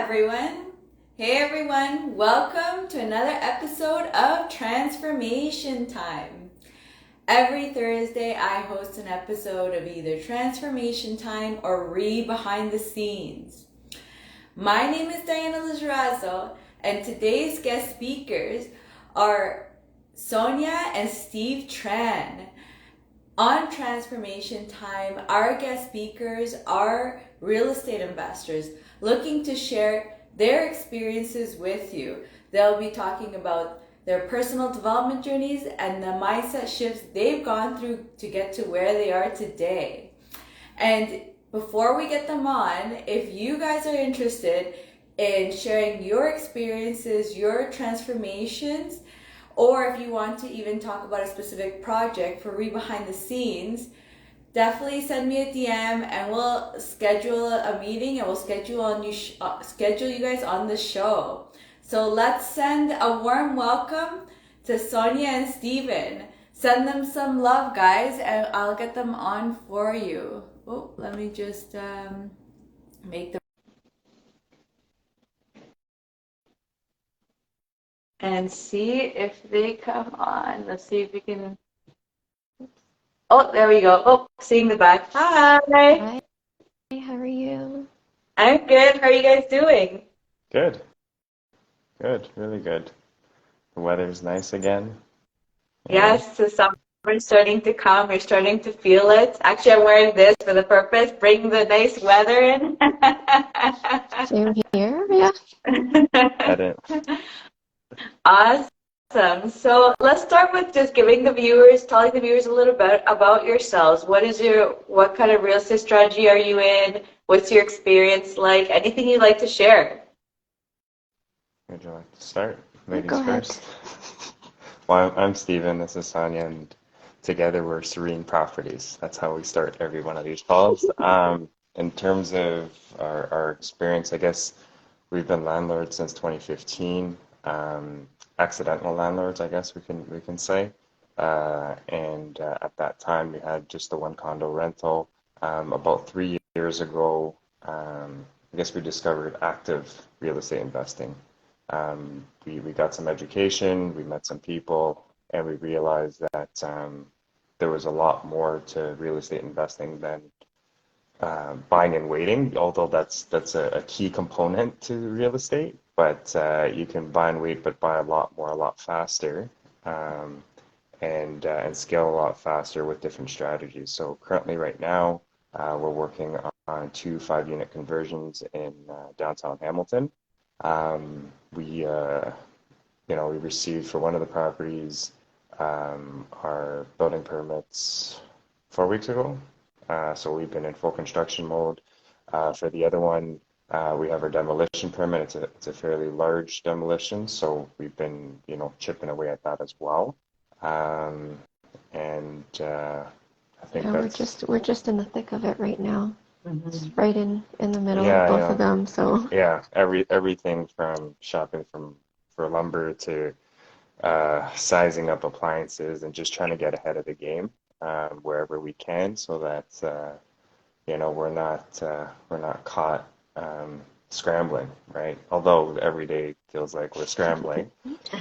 everyone. Hey everyone, welcome to another episode of Transformation Time. Every Thursday I host an episode of either Transformation Time or Read Behind the Scenes. My name is Diana Lizarazo and today's guest speakers are Sonia and Steve Tran. On Transformation Time, our guest speakers are real estate investors looking to share their experiences with you. They'll be talking about their personal development journeys and the mindset shifts they've gone through to get to where they are today. And before we get them on, if you guys are interested in sharing your experiences, your transformations, or if you want to even talk about a specific project for Read Behind the Scenes, definitely send me a DM and we'll schedule a meeting and we'll schedule you guys on the show. So let's send a warm welcome to Sonia and Steven. Send them some love, guys, and I'll get them on for you. Oh, let me just make the and see if they come on. Let's see if we can. Oh, there we go. Oh, seeing the back. Hi. Hi, how are you? I'm good. How are you guys doing? Good, good, really good. The weather's nice again. Yes, the summer's starting to come. We're starting to feel it. Actually, I'm wearing this for the purpose, bring the nice weather in. Same here, yeah. Edit. Awesome. So let's start with just telling the viewers a little bit about yourselves. What kind of real estate strategy are you in? What's your experience like? Anything you'd like to share? Would you like to start? Ladies Go ahead. first. Well, I'm Steven, this is Sonia, and together we're Serene Properties. That's how we start every one of these calls. In terms of our experience, I guess we've been landlords since 2015. Accidental landlords, I guess we can say. And at that time, we had just the one condo rental. About 3 years ago, I guess we discovered active real estate investing. We got some education, we met some people, and we realized that there was a lot more to real estate investing than buying and waiting, although that's a key component to real estate. But you can buy and wait, but buy a lot more, a lot faster, and scale a lot faster with different strategies. So currently, right now, we're working on 2 5-unit conversions in downtown Hamilton. We received for one of the properties our building permits 4 weeks ago. So we've been in full construction mode. For the other one, we have our demolition permit. It's a fairly large demolition, so we've been, chipping away at that as well. And I think Yeah, we're just in the thick of it right now. Mhm. It's right in the middle Yeah, of both yeah. of them. So Yeah, everything from shopping for lumber to sizing up appliances and just trying to get ahead of the game wherever we can, so that we're not caught scrambling, right? Although every day feels like we're scrambling.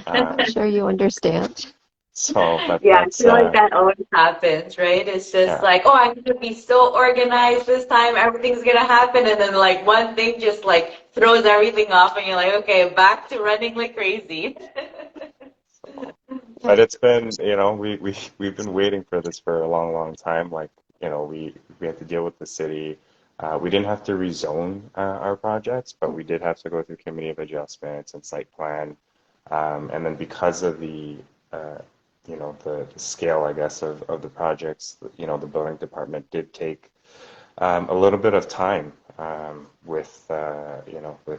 I'm sure you understand. But Yeah, I that's feel like that always happens, right? It's just yeah, like, oh, I'm gonna be so organized this time, everything's gonna happen, and then like one thing just like throws everything off, and you're like, okay, back to running like crazy. Yeah. but it's been, we've been waiting for this for a long, long time. Like, we had to deal with the city. We didn't have to rezone our projects, but we did have to go through committee of adjustments and site plan. And then because of uh, the scale, I guess, of the projects, the building department did take a little bit of time with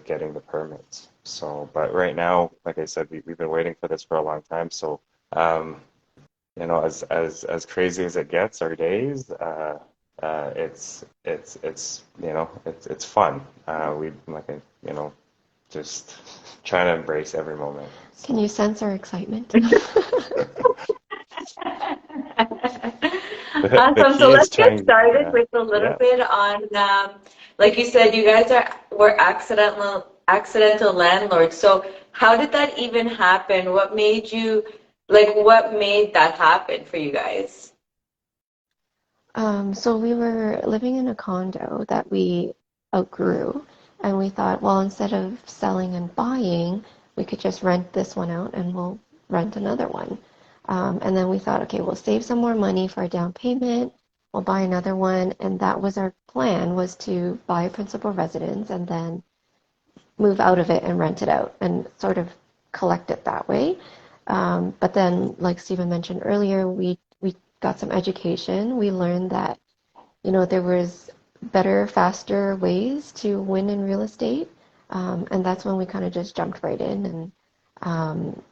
getting the permits. So, but right now, like I said, we've been waiting for this for a long time. So, um, as crazy as it gets, our days, it's fun. We like just trying to embrace every moment. Can you sense our excitement? The Awesome. So key is let's get trying, started with a little yeah, bit on, like you said, you guys were accidental landlord. So how did that even happen? What made you, like, what made that happen for you guys? So we were living in a condo that we outgrew, and we thought, well, instead of selling and buying, we could just rent this one out and we'll rent another one. And then we thought, okay, we'll save some more money for a down payment, we'll buy another one, and that was our plan, was to buy a principal residence and then move out of it and rent it out and sort of collect it that way. But then, like Stephen mentioned earlier, we got some education. We learned that, there was better, faster ways to win in real estate. And that's when we kind of just jumped right in. And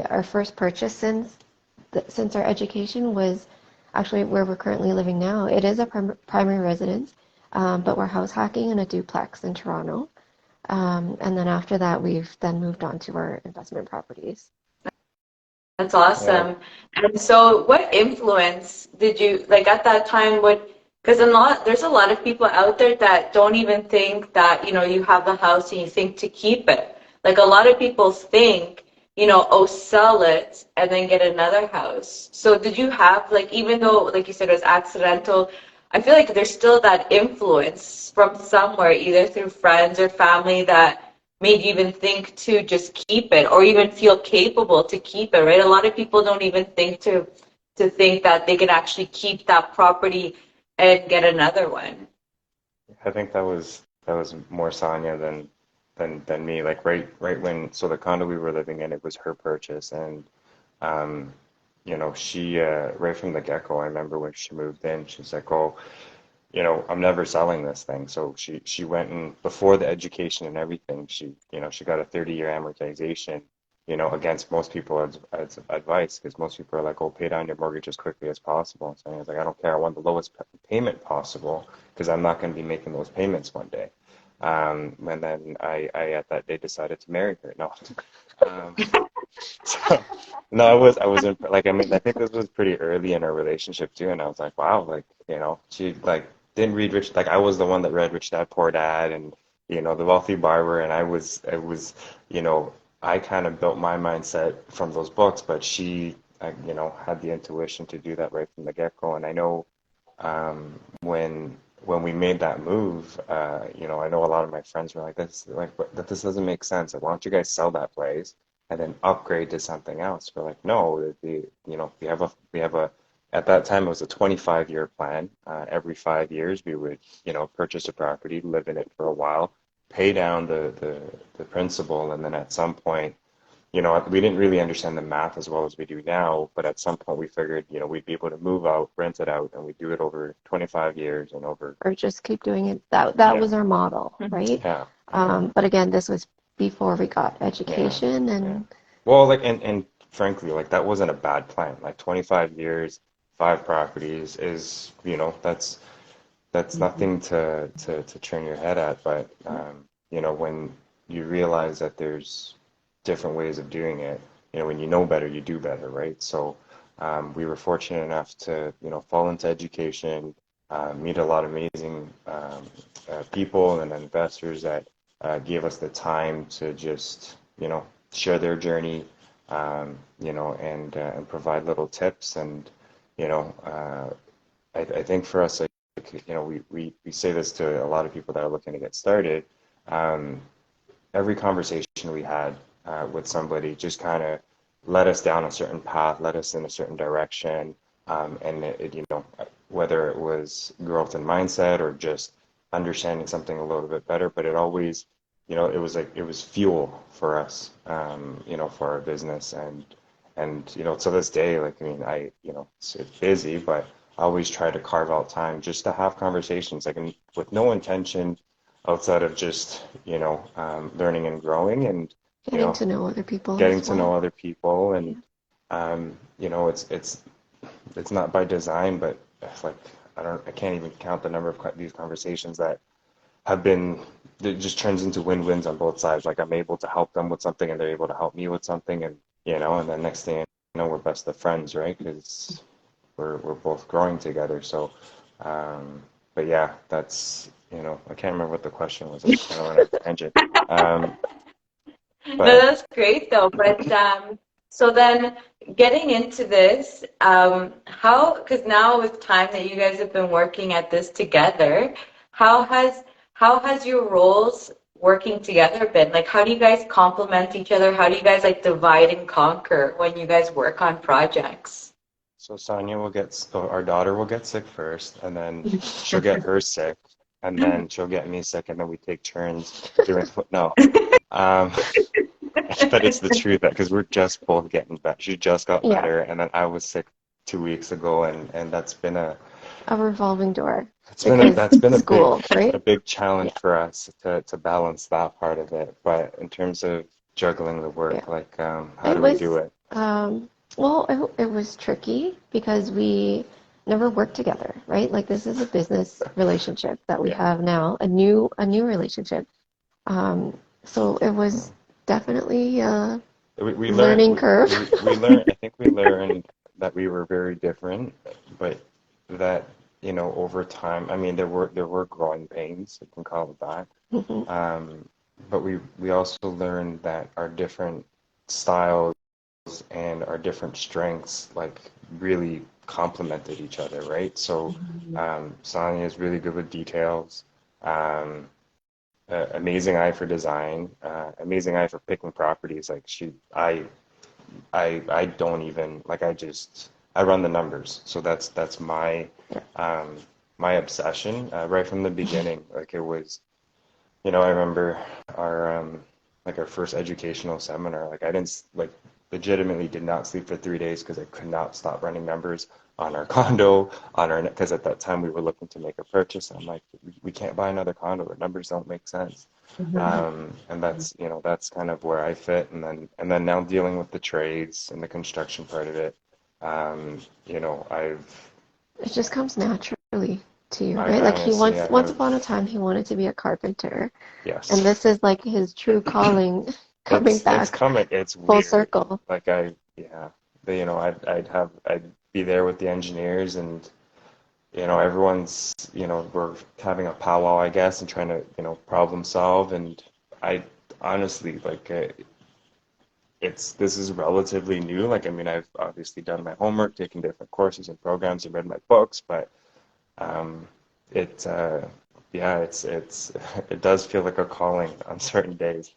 our first purchase since our education was actually where we're currently living now. It is a primary residence, but we're house hacking in a duplex in Toronto. And then after that, we've then moved on to our investment properties. That's Yeah. awesome. And so what influence did you, like at that time, because there's a lot of people out there that don't even think that, you have a house and you think to keep it. Like a lot of people think, oh, sell it and then get another house. So did you have, like, even though, like you said, it was accidental, I feel like there's still that influence from somewhere, either through friends or family, that made you even think to just keep it or even feel capable to keep it, right? A lot of people don't even think to think that they can actually keep that property and get another one. I think that was more Sonia than me. Like right when so the condo we were living in, it was her purchase, and um, she right from the get-go, I remember when she moved in, she's like, "Oh, I'm never selling this thing." So she went, and before the education and everything, she got a 30-year amortization, against most people's advice, because most people are like, "Oh, pay down your mortgage as quickly as possible." So I was like, "I don't care. I want the lowest payment possible because I'm not going to be making those payments one day." And then I at that day decided to marry her. No. Um, so, no, I was like, I mean, I think this was pretty early in our relationship too, and I was like, wow, like, she like didn't read Rich, like I was the one that read Rich Dad Poor Dad and The Wealthy Barber, and I was, you know, I kind of built my mindset from those books, but she, had the intuition to do that right from the get-go, and I know when we made that move, I know a lot of my friends were like, this doesn't make sense. Like, why don't you guys sell that place and then upgrade to something else?" We're like, no, we have a at that time it was a 25-year plan. Every 5 years we would, purchase a property, live in it for a while, pay down the principal, and then at some point, we didn't really understand the math as well as we do now, but at some point we figured, we'd be able to move out, rent it out, and we do it over 25 years and over. Or just keep doing it. That Yeah, was our model, right? yeah, But again, this was before we got yeah, education yeah. and Well, like, and frankly, like that wasn't a bad plan. Like 25 years, five properties is, that's nothing to turn your head at. But when you realize that there's different ways of doing it, when you know better, you do better, right? So we were fortunate enough to, fall into education, meet a lot of amazing people and investors that gave us the time to just, share their journey, and provide little tips. And, you know, uh, I think for us, like, we say this to a lot of people that are looking to get started. Um, every conversation we had with somebody just kind of led us down a certain path, led us in a certain direction, and whether it was growth in mindset or just understanding something a little bit better, but it always, it was like it was fuel for us, for our business, and to this day, like, I mean, it's busy, but I always try to carve out time just to have conversations, like, with no intention outside of just, learning and growing, and, you getting know, to know other people getting as to know well. other people. And Yeah. it's not by design, but like, I can't even count the number of these conversations that have been, it just turns into win-wins on both sides. Like, I'm able to help them with something and they're able to help me with something, and and then next thing we're best of friends, right? Because we're both growing together. So, but yeah, that's I can't remember what the question was. I kind of went on a tangent. Um, No, but that's great though. But so then getting into this, how, because now with time that you guys have been working at this together, how has how has your roles working together been? Like, how do you guys complement each other? How do you guys like divide and conquer when you guys work on projects? so Sonia our daughter will get sick first, and then she'll get her sick, and then she'll get me sick, and then we take turns doing, no. Um, but it's the truth that because we're just both getting better. She just got Yeah, better, and then I was sick 2 weeks ago, and a revolving door because that's been school, right? a big challenge Yeah, for us to balance that part of it. But in terms of juggling the yeah. work, like how It do we do was, it? well, it was tricky because we never worked together, right? Like this is a business relationship that we Yeah. have now, a new relationship. So it was definitely a We learned learning curve. we learned I think we learned that we were very different, but that over time, I mean there were growing pains, we can call it that. Mhm. But we also learned that our different styles and our different strengths like really complemented each other, right? So Sonia is really good with details. Um, Amazing eye for design, amazing eye for picking properties. Like I don't even like. I run the numbers, so that's Yeah. um, my obsession right from the beginning. Like it was, I remember our our first educational seminar. Like I didn't like legitimately did not sleep for 3 days because I could not stop running numbers on our condo, on our because at that time we were looking to make a purchase. I'm like, we can't buy another condo. The numbers don't make sense. And that's kind of where I fit. And then now dealing with the trades and the construction part of it. I've It just comes naturally to you, I right? Like he honestly I once have upon a time he wanted to be a carpenter, and yes. this is like his true calling coming It's back coming. It's full weird. circle. Like yeah, I'd be there with the engineers, and everyone's, we're having a powwow, I guess, and trying to, problem solve. And I honestly like this is relatively new. Like, I mean, I've obviously done my homework, taken different courses and programs, and read my books, but um, it, yeah, it's it does feel like a calling on certain days.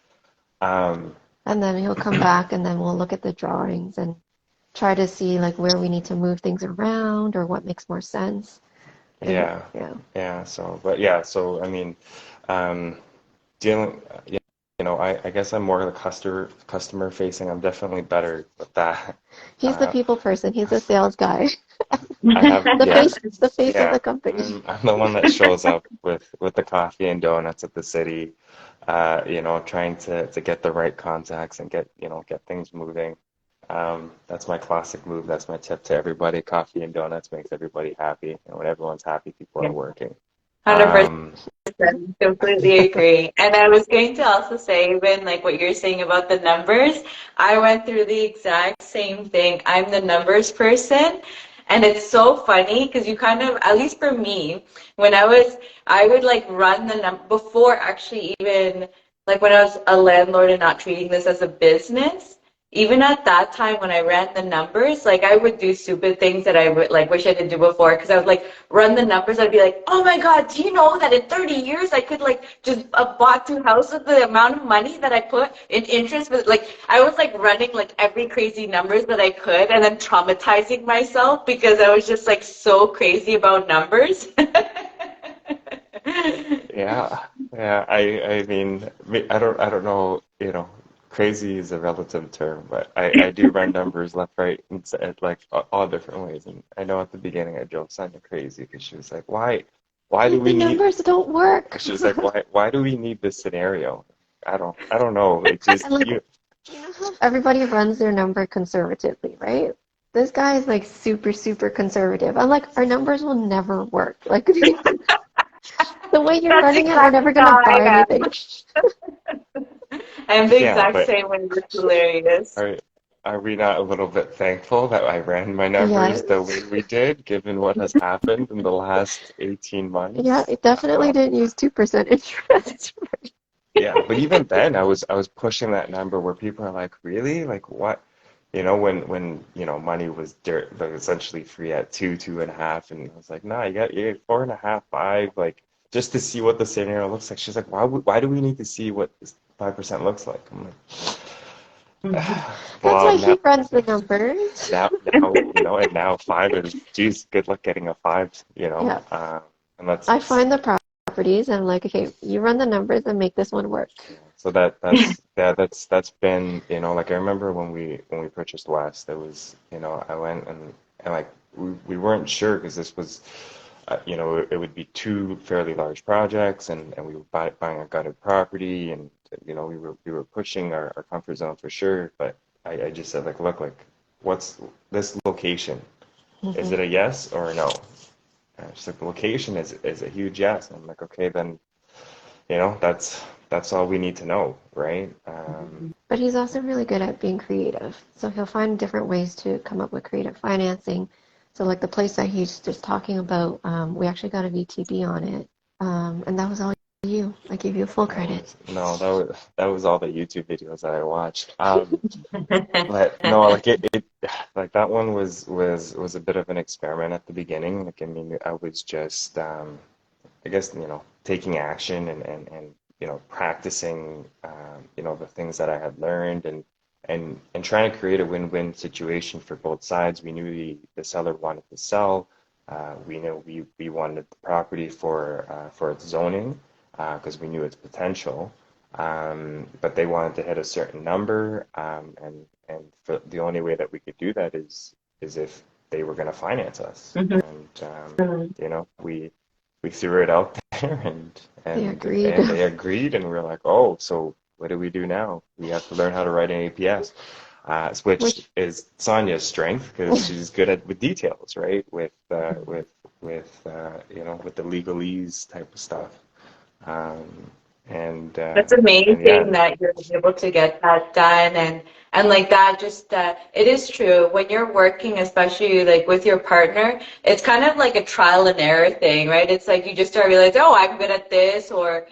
Um, And then he'll come back, and then we'll look at the drawings and try to see like where we need to move things around or what makes more sense. And Yeah, yeah, yeah. But yeah, so I mean, um, dealing, I guess I'm more the customer facing. I'm definitely better with that. he's the Uh, people person. He's the sales guy, I have, the yeah, face of yeah. the company. I'm the one that shows up with the coffee and donuts at the city. Trying to get the right contacts and get things moving. That's my classic move. That's my tip to everybody. Coffee and donuts makes everybody happy, and when everyone's happy, people are working. 100%. Um, Completely agree. And I was going to also say, even like what you're saying about the numbers, I went through the exact same thing. I'm the numbers person. And it's so funny because you kind of, at least for me, when I would like run the before actually even, like when I was a landlord and not treating this as a business, even at that time when I ran the numbers, like I would do stupid things that I would like wish I didn't do before because I would like run the numbers. I'd be like, oh my God, do you know that in 30 years I could like just bought two houses with the amount of money that I put in interest? But like I was like running like every crazy numbers that I could and then traumatizing myself because I was just like so crazy about numbers. yeah, yeah. I mean, I don't know. Crazy is a relative term, but I do run numbers left, right, and like all different ways. And I know at the beginning I drove Sonia crazy because she was like, why do Like the we need? numbers don't work. She was like, why do we need this scenario? I don't know. It just And like, you know how everybody runs their number conservatively, right? This guy is like super, super conservative. I'm like, our numbers will never work. Like, the way you're That's running it, we're never exactly gonna how buy I anything. am. I'm the yeah, exact but same way. It's hilarious. our are we not a little bit thankful that I ran my numbers the way Yes. we did, given what has happened in the last 18 Yeah, months? it definitely didn't use 2% interest. Yeah, but even then, I was pushing that number where people are like, really? Like what? When money was dirt, like essentially free at two and a half, and I was like, nah, you get four and a half, five, like just to see what the scenario looks like. She's like, why do we need to see what this 5% looks like? I'm like, That's well, why now, he runs the numbers. and now five is, geez, good luck getting a five, Yeah, and that's I find the properties and I'm like, okay, you run the numbers and make this one work. so that's been, like I remember when we purchased West, it was, I went and like we weren't sure because this was, it would be two fairly large projects, and we were buying a gutted property, and we were pushing our comfort zone for sure, but I just said like, look, like what's this location? Is Hmm. it a yes or a no? And she's like, the location is a huge yes. And I'm like, okay, then that's all we need to know, right? But he's also really good at being creative. So he'll find different ways to come up with creative financing. So like the place that he's just talking about, we actually got a VTB on it. And that was all you. I gave you full That credit. was no, that was all the YouTube videos that I watched. But no, like it like that one was a bit of an experiment at the beginning. Like I mean, I was just I guess, taking action and practicing, the things that I had learned, and trying to create a win-win situation for both sides. We knew the seller wanted to sell. We knew we wanted the property for its zoning, because we knew its potential. But they wanted to hit a certain number, and for the only way that we could do that is if they were going to finance us. And we threw it out there, and They and agreed. and they agreed, and we were like, oh, so what do we do now? We have to learn how to write an APS, which Which, is Sonia's strength because she's good at with details, right? With the legalese type of stuff, um, That's and yeah. amazing that you're able to get that done, and like that just it is true when you're working, especially like with your partner, it's kind of like a trial and error thing, right? It's like you just start realizing, oh, I'm good at this, or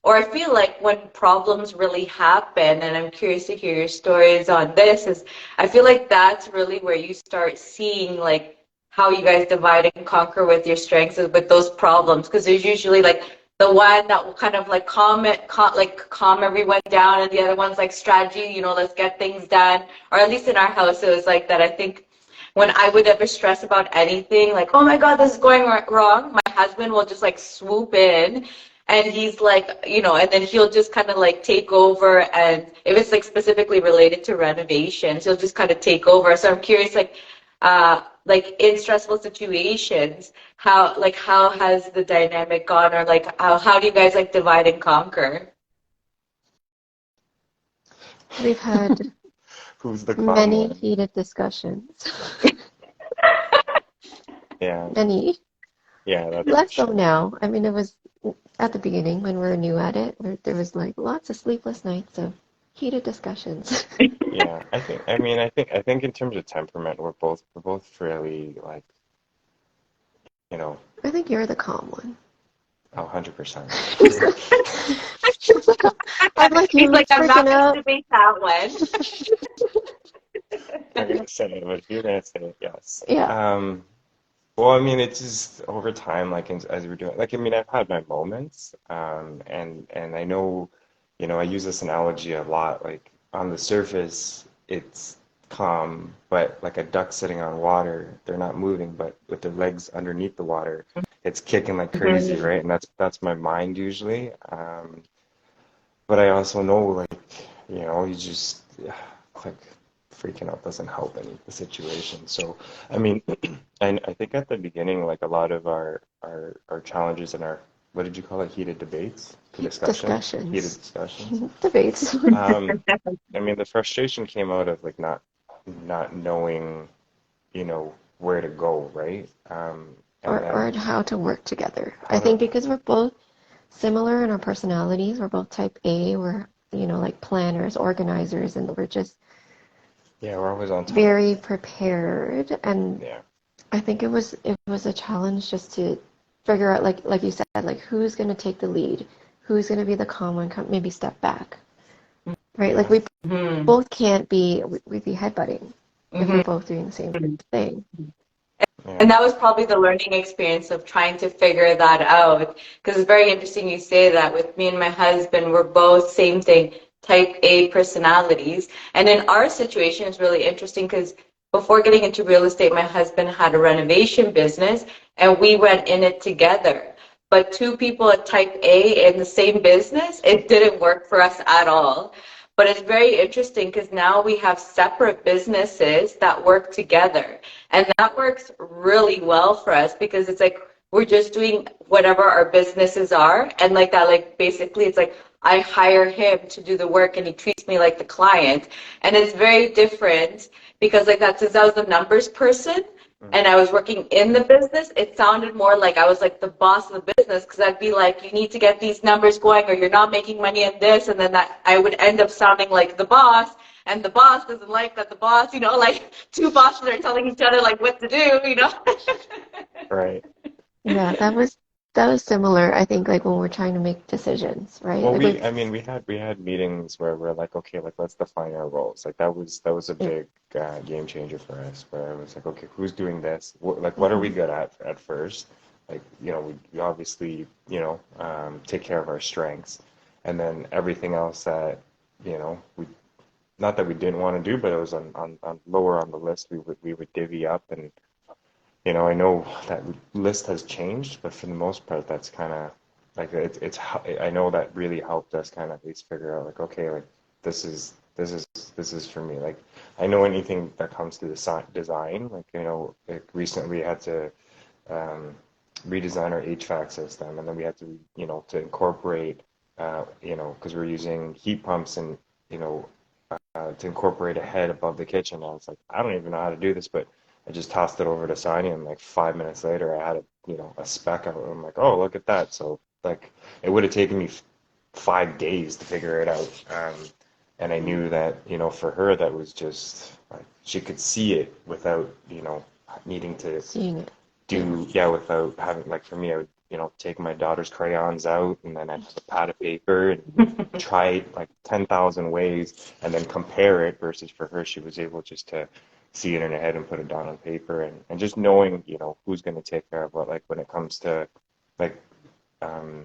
I feel like when problems really happen, and I'm curious to hear your stories on this, is I feel like that's really where you start seeing like how you guys divide and conquer with your strengths is with those problems, because there's usually like the one that will kind of like calm everyone down, and the other one's like strategy, let's get things done. Or at least in our house, it was like that. I think when I would ever stress about anything, like, oh my God, this is going wrong, my husband will just like swoop in, and he's like, and then he'll just kind of like take over. And if it's like specifically related to renovations, he'll just kind of take over. So I'm curious, like in stressful situations, how has the dynamic gone, or like how do you guys like divide and conquer? we've had Who's the calm many one? heated discussions. Yeah, Many. yeah, that's for Less so sure. now. I mean, it was at the beginning when we were new at it, where there was like lots of sleepless nights of heated discussions. Yeah, I think in terms of temperament, we're both fairly like, you know, I think you're the calm one. 100%. I'm like, He's you're like, I'm freaking not going to out. debate that one. I'm gonna say it, but if you're gonna say it, yes. Yeah. Well, I mean, it's just over time, like as we're doing, like I mean, I've had my moments, and I know, I use this analogy a lot. Like on the surface, it's calm, but like a duck sitting on water, they're not moving, but with their legs underneath the water, it's kicking like crazy, right? And that's my mind usually. But I also know, like, you just like freaking out doesn't help any the situation. So, I mean, I think at the beginning, like a lot of our challenges and our, what did you call it? Heated debates, Heated discussions, heated discussions. discussions. Debates. Um, I mean, the frustration came out of like not knowing, where to go, right? And Or then how to work together. I how to, think because we're both similar in our personalities, we're both type A, we're, like planners, organizers, and we're just Yeah, we're always on top. very prepared, and Yeah. I think it was a challenge just to figure out, like you said, like who's going to take the lead, who's going to be the calm one, maybe step back, right? Like Yeah. we Hmm. both can't be, we'd be headbutting if we're both doing the same thing. Yeah. And that was probably the learning experience of trying to figure that out. Because it's very interesting you say that. With me and my husband, we're both same thing, type A personalities. And in our situation, it's really interesting because before getting into real estate, my husband had a renovation business and we went in it together. But two people at type A in the same business, it didn't work for us at all. But it's very interesting because now we have separate businesses that work together. And that works really well for us because it's like we're just doing whatever our businesses are. And like that, like basically it's like I hire him to do the work and he treats me like the client. And it's very different because like that, since I was the numbers person, Mm. and I was working in the business, it sounded more like I was like the boss of the business because I'd be like, you need to get these numbers going or you're not making money in this. And then that I would end up sounding like the boss and the boss doesn't like that the boss, like two bosses are telling each other like what to do. Right. Yeah, that was similar, I think, like when we're trying to make decisions, right? Well, Like we, I mean, we had meetings where we're like, okay, like let's define our roles. Like that was a yeah, big game changer for us, where it was like, okay, who's doing this? What are we good at first? Like, we obviously, take care of our strengths, and then everything else that, we not that we didn't want to do, but it was on lower on the list. We would divvy up, and I know that list has changed, but for the most part, that's kind of like I know that really helped us kind of at least figure out like, okay, like this is this is this is for me. Like I know anything that comes to the design, like like recently we had to um, redesign our HVAC system, and then we had to to incorporate because we're using heat pumps and you know to incorporate a head above the kitchen. I was like, I don't even know how to do this, but I just tossed it over to Sonia, and like 5 minutes later, I had a spec of it. I'm like, oh, look at that. So like, it would have taken me 5 days to figure it out. And I knew that, for her, that was just like she could see it without, needing to seeing it. Yeah. do, yeah, without having, like for me, I would, take my daughter's crayons out and then I'd have a pad of paper and try it like 10,000 ways and then compare it versus for her, she was able just to see it in her head and put it down on paper and just knowing, who's going to take care of what, like when it comes to like, um,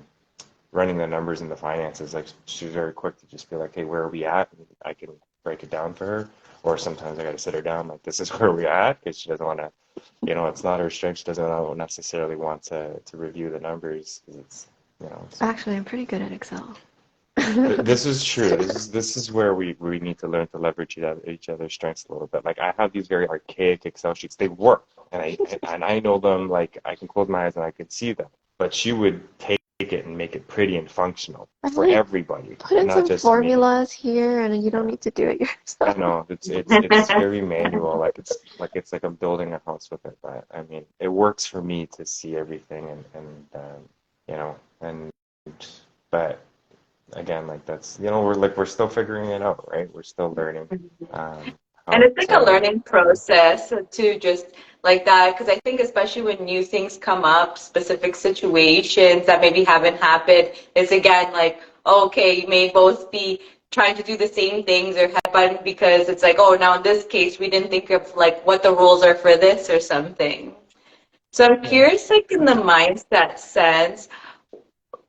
running the numbers and the finances, like she's very quick to just be like, hey, where are we at? And I can break it down for her. Or sometimes I got to sit her down, like, this is where we at, because she doesn't want to, it's not her strength. She doesn't necessarily want to review the numbers because it's Actually, I'm pretty good at Excel. this is true. This is where we need to learn to leverage each other's strengths a little bit. Like I have these very archaic Excel sheets. They work, and I know them. Like I can close my eyes and I can see them. But she would take it and make it pretty and functional I'm for like, everybody, put in not some just me. formulas here, and you don't Yeah. need to do it I yourself. know it's very manual. Like I'm building a house with it. But I mean, it works for me to see everything and but again, like that's we're still figuring it out, right? We're still learning And how it's like a to. learning process to just like that, because I think especially when new things come up, specific situations that maybe haven't happened, it's again like, okay, you may both be trying to do the same things or headbutting because it's like, oh, now in this case, we didn't think of like what the rules are for this or something. So I'm Yeah. curious, like in the mindset sense,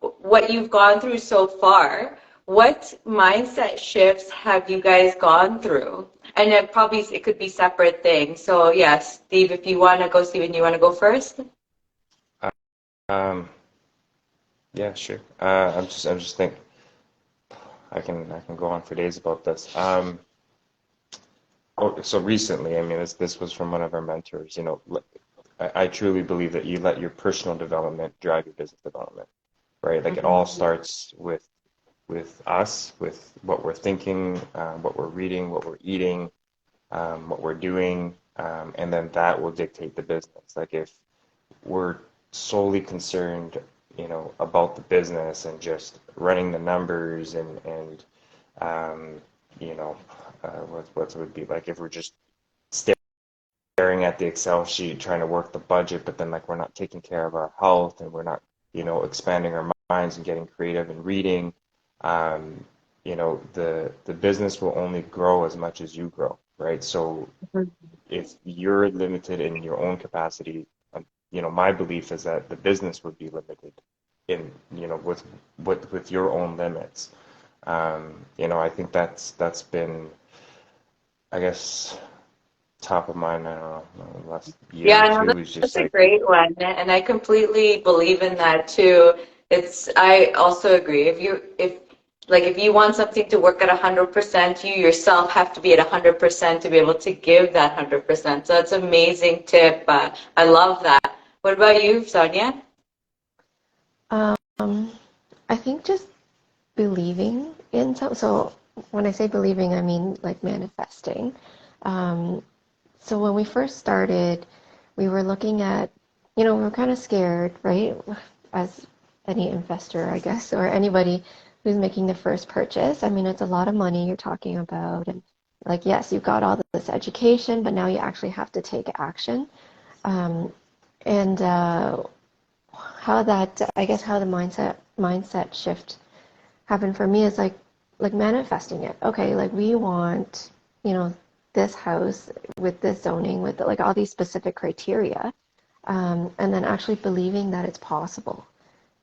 what you've gone through so far, what mindset shifts have you guys gone through? And it could be separate things. So yes, Steve, if you want to go, Steven, you want to go first? Um, yeah, sure. I'm just thinking I can go on for days about this. So recently, I mean, this was from one of our mentors. I truly believe that you let your personal development drive your business development, right? Like it all starts with us, with what we're thinking, what we're reading, what we're eating, what we're doing, and then that will dictate the business. Like if we're solely concerned, about the business and just running the numbers and you know, what would be like if we're just staring at the Excel sheet trying to work the budget, but then like we're not taking care of our health and we're not, expanding our minds and getting creative and reading. Um, the business will only grow as much as you grow, right? So if you're limited in your own capacity, my belief is that the business would be limited in, with your own limits. I think that's been, I guess, top of mind, I don't know, the last year or Yeah, no, two is just that's a like, great one, and I completely believe in that too. I also agree. If you want something to work at 100%, you yourself have to be at 100% to be able to give that 100%. So that's an amazing tip. I love that. What about you, Sonia? Um, I think just believing in some. So when I say believing, I mean like manifesting. Um, so when we first started, we were looking at, we were kind of scared, right? As any investor, I guess, or anybody who's making the first purchase. I mean, it's a lot of money you're talking about, and like, yes, you've got all this education, but now you actually have to take action. Um, and how that, I guess, how the mindset shift happened for me is like manifesting it. Okay, like we want, you know, this house with this zoning with like all these specific criteria, and then actually believing that it's possible,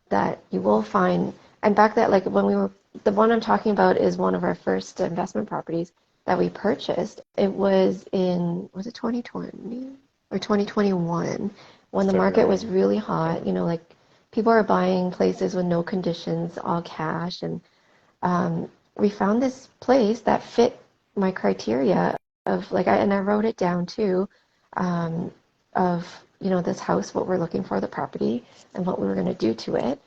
that you will find. And back that like when we were, the one I'm talking about is one of our first investment properties that we purchased. It was it 2020 or 2021 when the market was February. really Yeah. hot, like people are buying places with no conditions, all cash, and we found this place that fit my criteria of like, and I wrote it down too, um, of, this house, what we're looking for, the property, and what we were going to do to it.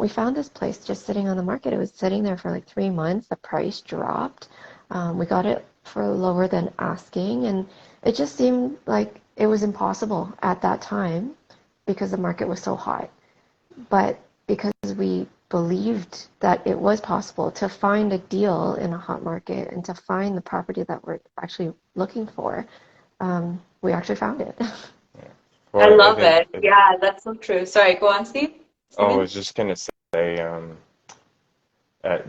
We found this place just sitting on the market. It was sitting there for like 3 months. The price dropped. We got it for lower than asking, and it just seemed like it was impossible at that time because the market was so hot. But because we believed that it was possible to find a deal in a hot market and to find the property that we're actually looking for, we actually found it. Yeah. I Well, I love think, it. Yeah, that's so true. Sorry, go on, Steve. I Steven? was just gonna say,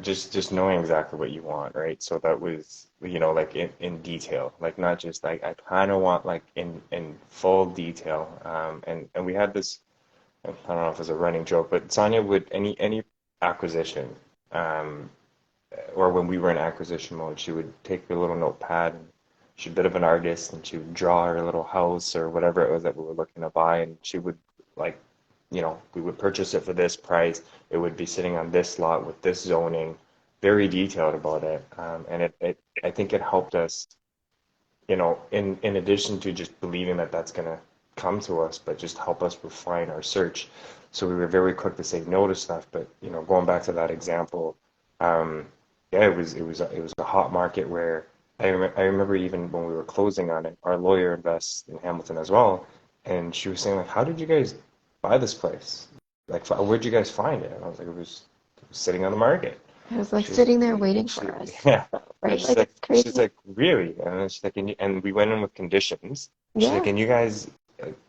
just knowing exactly what you want, right? So that was, like in detail, like not just like I kind of want like in full detail. And we had this, I don't know if it's a running joke, but Sonia would any acquisition, um, or when we were in acquisition mode, she would take her little notepad. And she's a bit of an artist, and she would draw her little house or whatever it was that we were looking to buy, and she would like, we would purchase it for this price. It would be sitting on this lot with this zoning, very detailed about it. And I think it helped us, in addition to just believing that that's gonna come to us, but just help us refine our search. So we were very quick to say no to stuff. But going back to that example, um, yeah, it was a hot market where I remember even when we were closing on it, our lawyer invests in Hamilton as well, and she was saying like, "How did you guys buy this place? Like, where'd you guys find it?" And I was like, "It was sitting on the market." It was like She's sitting there waiting she, for us, yeah. And right? Like it's she's crazy. like, really? And then she's like, and we went in with conditions. She's like, Yeah. and you guys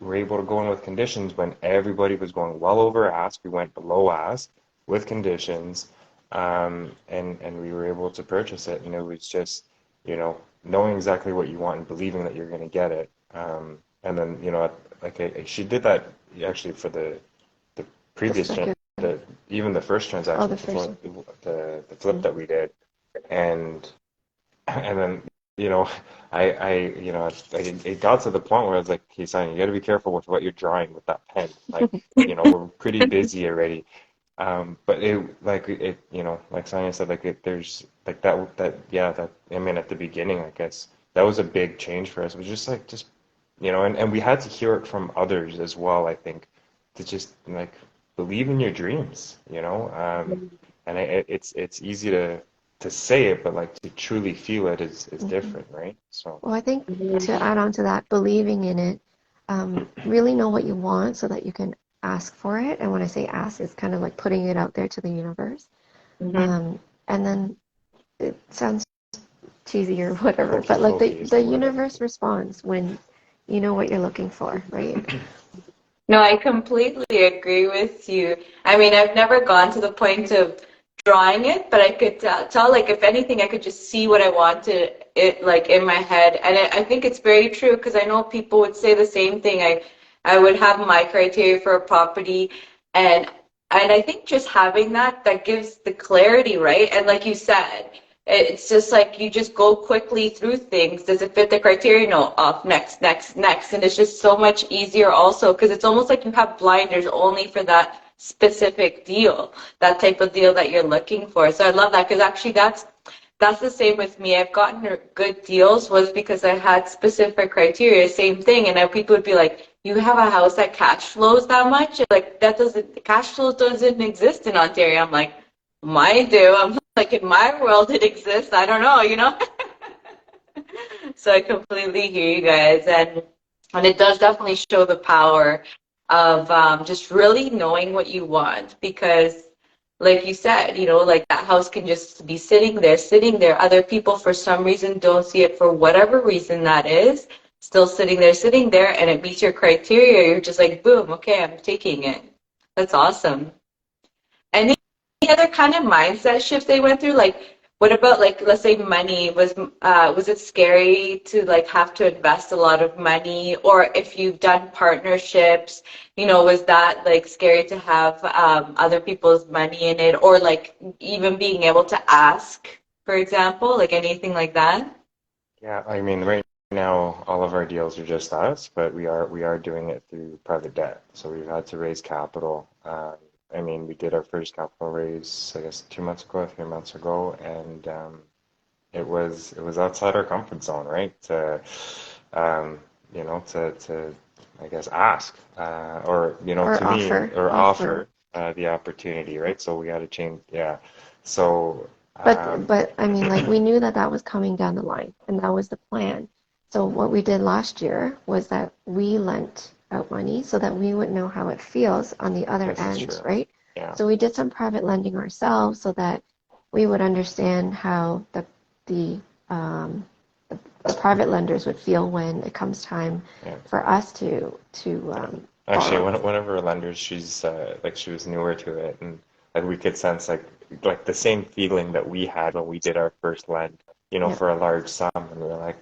were able to go in with conditions when everybody was going well over ask. We went below ask with conditions, and we were able to purchase it. It was just, knowing exactly what you want and believing that you're going to get it. And then, like she did that actually for the The previous second, the even the first oh, transaction the before first one. the flip that we did, and then you know it got to the point where I was like, hey Simon, you got to be careful with what you're drawing with that pen, like we're pretty busy already. But like Sonia said, like there's like that yeah, that I mean at the beginning, I guess that was a big change for us. It was just and we had to hear it from others as well, I think, to just like believe in your dreams. And it's easy to say it, but like to truly feel it is Mhm. different, right? So Well, I think to Mhm. add on to that, believing in it, really know what you want so that you can ask for it. And when I say ask, it's kind of like putting it out there to the universe. Mhm. Um, and then it sounds cheesy or whatever, but like Cookies the or whatever. universe responds when you know what you're looking for, right? No, I completely agree with you. I mean, I've never gone to the point of drawing it, but I could tell, like, if anything, I could just see what I wanted it, like, in my head. And I think it's very true because I know people would say the same thing. I would have my criteria for a property, and and I think just having that gives the clarity, right? And like you said, it's just like you just go quickly through things. Does it fit the criteria? No. Off. Next, next, next. And it's just so much easier also because it's almost like you have blinders only for that specific deal, that type of deal that you're looking for. So I love that because actually that's the same with me. I've gotten good deals was because I had specific criteria, same thing. And then people would be like, you have a house that cash flows that much? Like that doesn't, cash flow doesn't exist in Ontario. I'm like, mine do. I'm like, in my world it exists. I don't know, you know? So I completely hear you guys. And it does definitely show the power of just really knowing what you want because like you said, you know, like that house can just be sitting there, sitting there. Other people, for some reason, don't see it for whatever reason that is. Still sitting there, and it meets your criteria. You're just like, boom, okay, I'm taking it. That's awesome. Any other kind of mindset shift they went through? Like, what about like, let's say money was it scary to like have to invest a lot of money, or if you've done partnerships, you know, was that like scary to have other people's money in it, or like even being able to ask, for example, like anything like that? Yeah, I mean, right now all of our deals are just us, but we are doing it through private debt. So we've had to raise capital. I mean, we did our first capital raise, I guess, 2 months ago, 3 months ago, and it was outside our comfort zone, right? Um, to I guess ask or Or to me or offer. offer the opportunity, right? So we got to change, yeah. So But I mean, like we knew that that was coming down the line, and that was the plan. So what we did last year was that we lent out money so that we would know how it feels on the other this is end, true. right? Yeah. So we did some private lending ourselves so that we would understand how the um, the private lenders would feel when it comes time Yeah. for us to Actually, borrow. one of her lenders, she's like she was newer to it, and like we could sense like the same feeling that we had when we did our first lend, Yeah, for a large sum, and we are like,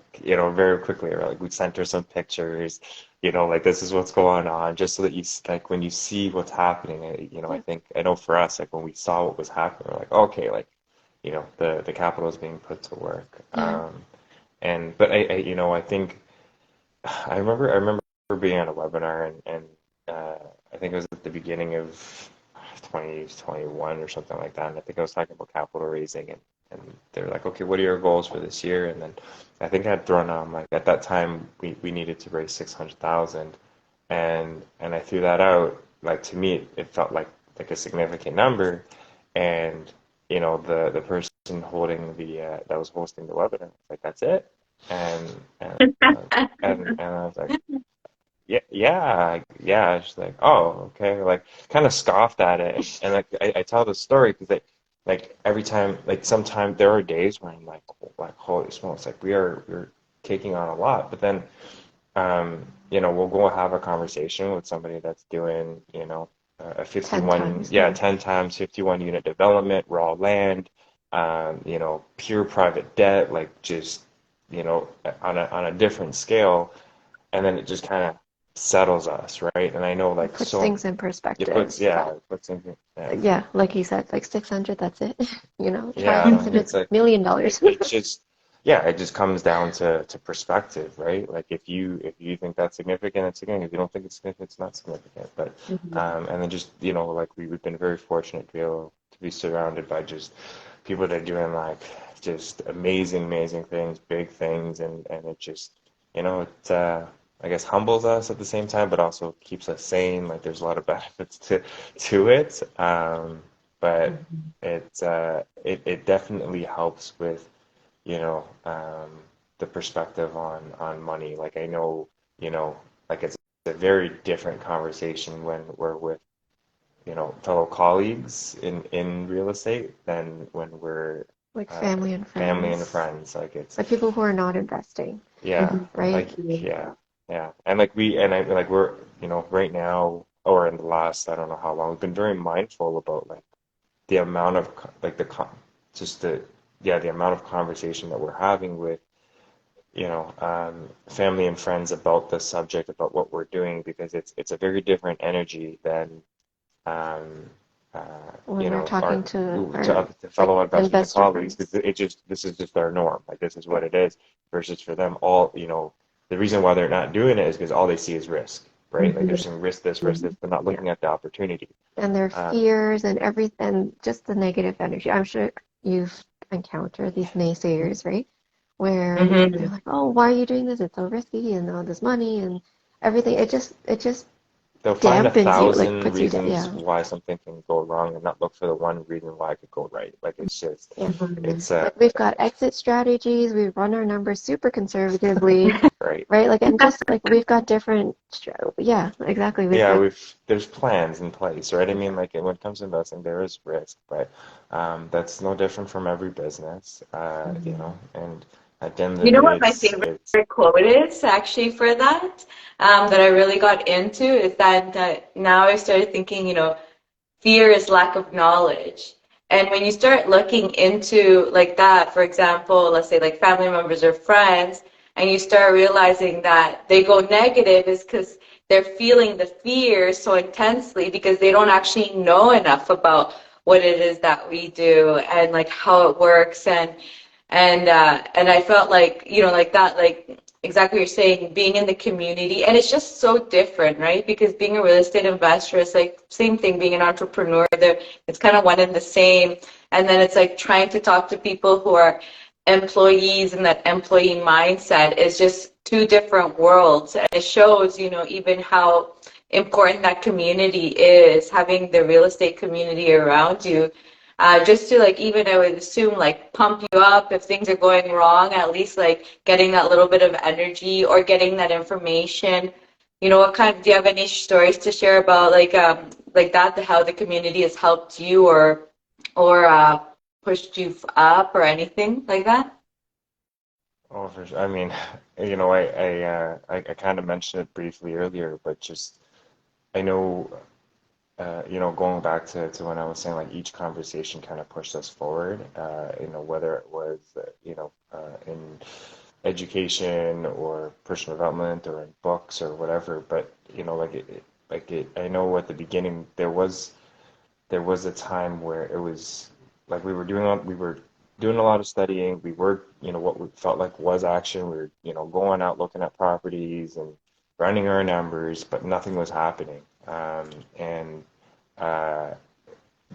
very quickly, we're like, we sent her some pictures, like this is what's going on, just so that like when you see what's happening, I yeah, think I know for us, like when we saw what was happening, we're like, okay, like the capital is being put to work, yeah. and but I think. I remember being on a webinar and I think it was at the beginning of 2021 or something like that. And I think I was talking about capital raising and they were like, okay, what are your goals for this year? And then I think I had thrown on like at that time we needed to raise 600,000 and I threw that out. Like to me it felt like a significant number and the person holding the that was hosting the webinar was like, that's it? And and and I was like, yeah, yeah, yeah. She's like, oh, okay. Like, kind of scoffed at it. And like, I tell the story because like every time, like, sometimes there are days where I'm like, holy smokes, like we're taking on a lot. But then, we'll go have a conversation with somebody that's doing, a 10 51, times, yeah, yeah. 10 times 51 unit development, raw land, pure private debt, like just, on a different scale and then it just kind of settles us, right? And I know It like puts so things in it perspective. puts yeah, it puts in yeah. Yeah, like you said, like 600, that's it. Try Yeah, 600 it's like million dollars. it just yeah, it just comes down to perspective, right? Like if you think that's significant, it's significant. If you don't think it's significant, it's not significant. But and then just like we've been very fortunate to be able to be surrounded by just people that are doing like just amazing, amazing things, big things, and it just it I guess humbles us at the same time, but also keeps us sane. Like there's a lot of benefits to it. But it definitely helps with you know the perspective on money. Like I know like it's a very different conversation when we're with fellow colleagues in real estate than when we're Like family and family and friends. friends. Like it's Like people who are not investing, yeah, right? like yeah, and like we're right now or in the last I don't know how long we've been very mindful about like the amount of like just the amount of conversation that we're having with family and friends about the subject about what we're doing because it's a very different energy than um, When we're our talking to to, our to like fellow investors and investor colleagues because friends. this is just our norm. Like this is what it is. Versus for them, all the reason why they're not doing it is because all they see is risk, right? Like they're seeing risk this. They're not Yeah. looking at the opportunity. And their Um, fears and everything, and just the negative energy. I'm sure you've encountered these naysayers, right? Where they're Mm-hmm. like, "Oh, why are you doing this? It's so risky, and all this money and everything." It just they'll find a dampens you, like thousand puts you down. reasons Yeah, why something can go wrong and not look for the one reason why it could go right. Like it's just, yeah. it's Like we've got exit strategies. We run our numbers super conservatively, right. right? Like, and just like we've got different. Yeah, exactly. We've Yeah, got there's plans in place, right? I mean, like when it comes to investing, there is risk, but that's no different from every business, and at the end of the You know day, what my favorite it's quote is actually for that, that I really got into is that now I started thinking, fear is lack of knowledge. And when you start looking into like that, for example, let's say like family members or friends, and you start realizing that they go negative is because they're feeling the fear so intensely because they don't actually know enough about what it is that we do and like how it works and I felt like like that like exactly what you're saying, being in the community, and it's just so different, right? Because being a real estate investor is like same thing, being an entrepreneur, there it's kind of one and the same. And then it's like trying to talk to people who are employees, and that employee mindset is just two different worlds. And it shows, even how important that community is, having the real estate community around you, just to like, even I would assume like pump you up if things are going wrong, at least like getting that little bit of energy or getting that information. What kind, do you have any stories to share about like that, how the community has helped you or pushed you up or anything like that? oh for sure. I mean, I kind of mentioned it briefly earlier, but just I know. Going back to when I was saying like each conversation kind of pushed us forward, whether it was, in education or personal development or in books or whatever. But, I know at the beginning there was a time where it was like we were doing a lot of studying. We were, what we felt like was action. We were, going out looking at properties and running our numbers, but nothing was happening. And uh,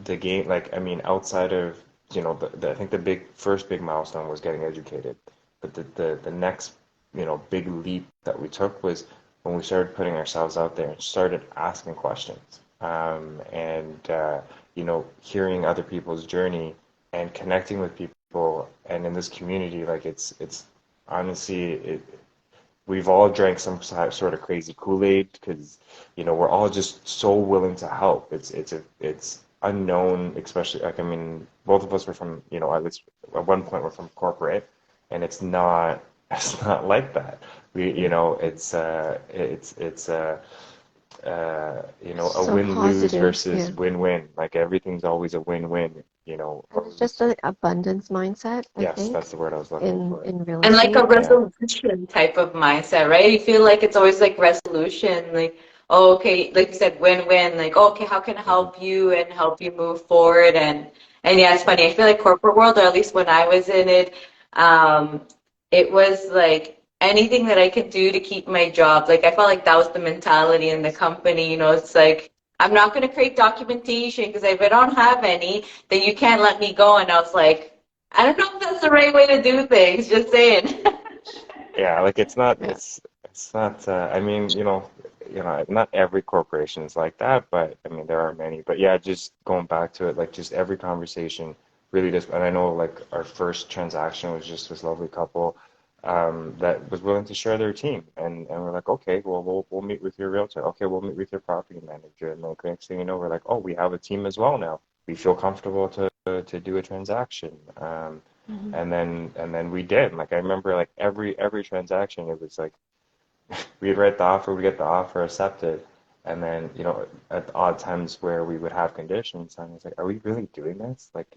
the game, like I mean, outside of I think the first big milestone was getting educated, but the next big leap that we took was when we started putting ourselves out there and started asking questions, and hearing other people's journey and connecting with people, and in this community, like it's honestly we've all drank some sort of crazy Kool-Aid because we're all just so willing to help. It's unknown, especially like I mean, both of us were from at least at one point we're from corporate, and it's not it's not like that. A so win-lose positive. versus Yeah. win-win. Like everything's always a win-win. And it's just an abundance mindset, I Yes, think, that's the word I was looking in for. in real And like a estate. Yeah. resolution type of mindset, right? You feel like it's always like resolution, like, oh, okay, like you said, win-win, like, oh, okay, how can I Hmm. help you and help you move forward? And yeah, it's Yeah. funny. I feel like corporate world, or at least when I was in it, um, it was like anything that I could do to keep my job. Like I felt like that was the mentality in the company. It's like I'm not going to create documentation because if I don't have any, then you can't let me go. And I was like, I don't know if that's the right way to do things, just saying. Yeah, like it's not Yeah. it's not I mean, not every corporation is like that, but I mean there are many. But yeah, just going back to it, like just every conversation really just and I know like our first transaction was just this lovely couple that was willing to share their team and we're like, okay, well we'll meet with your realtor. Okay, we'll meet with your property manager. And like next thing you know, we're like, oh, we have a team as well now. We feel comfortable to do a transaction. Mhm. and then we did. Like I remember like every transaction, it was like we'd write the offer, we get the offer accepted, and then at the odd times where we would have conditions, and I was like, "Are we really doing this?" Like,